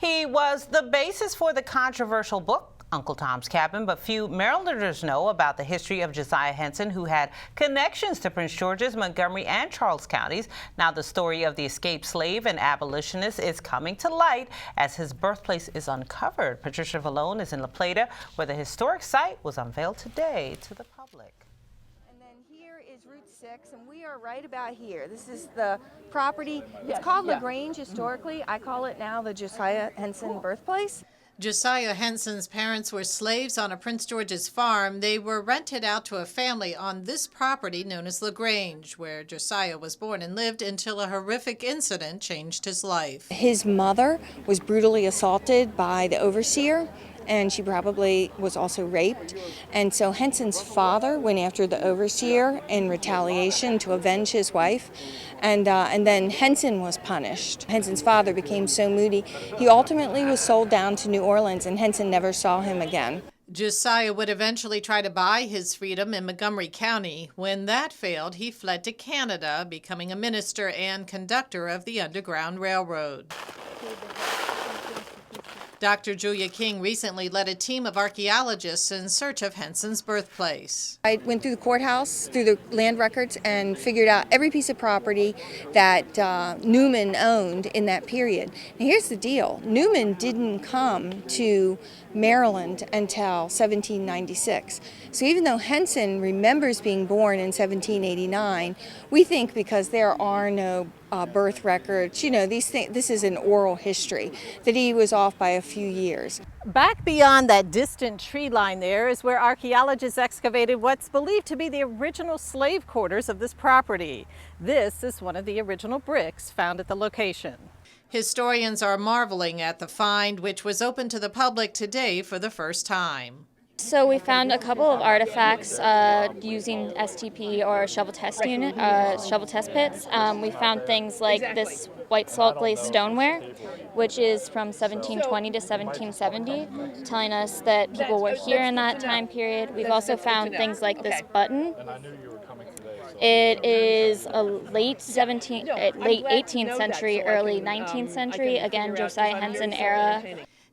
He was the basis for the controversial book, Uncle Tom's Cabin, but few Marylanders know about the history of Josiah Henson, who had connections to Prince George's, Montgomery, and Charles counties. Now the story of the escaped slave and abolitionist is coming to light as his birthplace is uncovered. Patricia Villone is in Plata, where the historic site was unveiled today to the public. And then here is Route 6, and we are right about here. This is the property. It's called LaGrange historically. I call it now the Josiah Henson birthplace. Josiah Henson's parents were slaves on a Prince George's farm. They were rented out to a family on this property known as LaGrange, where Josiah was born and lived until a horrific incident changed his life. His mother was brutally assaulted by the overseer, and she probably was also raped. And so Henson's father went after the overseer in retaliation to avenge his wife. And then Henson was punished. Henson's father became so moody, he ultimately was sold down to New Orleans, and Henson never saw him again. Josiah would eventually try to buy his freedom in Montgomery County. When that failed, he fled to Canada, becoming a minister and conductor of the Underground Railroad. Dr. Julia King recently led a team of archaeologists in search of Henson's birthplace. I went through the courthouse, through the land records, and figured out every piece of property that Newman owned in that period. And here's the deal. Newman didn't come to Maryland until 1796. So even though Henson remembers being born in 1789, we think because there are no birth records, this is an oral history, that he was off by a few years. Back beyond that distant tree line there is where archaeologists excavated what's believed to be the original slave quarters of this property. This is one of the original bricks found at the location. Historians are marveling at the find, which was open to the public today for the first time. So we found a couple of artifacts using STP or shovel test pits. We found things like this white salt glazed stoneware, which is from 1720 to 1770, telling us that people were here in that time period. We've also found things like this button. It is a late 18th century, early 19th century, again, Josiah Henson era.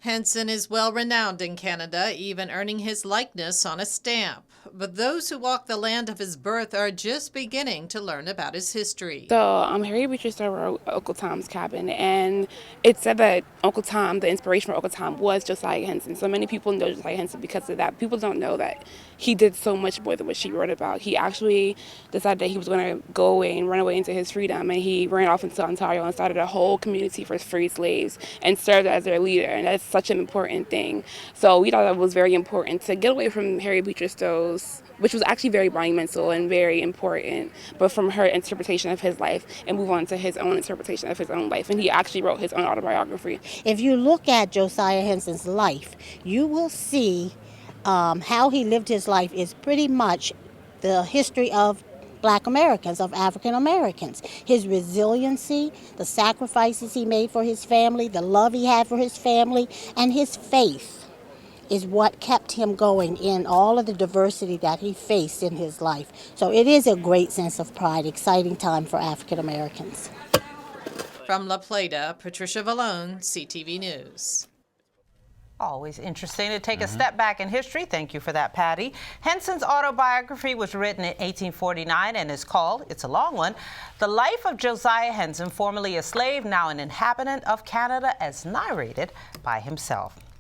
Henson is well renowned in Canada, even earning his likeness on a stamp. But those who walk the land of his birth are just beginning to learn about his history. So Harriet Beecher wrote Uncle Tom's Cabin, and it said that Uncle Tom, the inspiration for Uncle Tom, was Josiah Henson. So many people know Josiah Henson because of that. People don't know that he did so much more than what she wrote about. He actually decided that he was going to go away and run away into his freedom, and he ran off into Ontario and started a whole community for free slaves and served as their leader, and that's such an important thing. So we thought it was very important to get away from Harriet Beecher Stowe's, which was actually very monumental and very important, but from her interpretation of his life and move on to his own interpretation of his own life. And he actually wrote his own autobiography. If you look at Josiah Henson's life, you will see how he lived his life is pretty much the history of Black Americans, of African Americans. His resiliency, the sacrifices he made for his family, the love he had for his family, and his faith is what kept him going in all of the diversity that he faced in his life. So it is a great sense of pride, exciting time for African Americans. From La Plata, Patricia Villone, CTV News. Always interesting to take a step back in history. Thank you for that, Patty. Henson's autobiography was written in 1849 and is called, it's a long one, The Life of Josiah Henson, formerly a slave, now an inhabitant of Canada, as narrated by himself.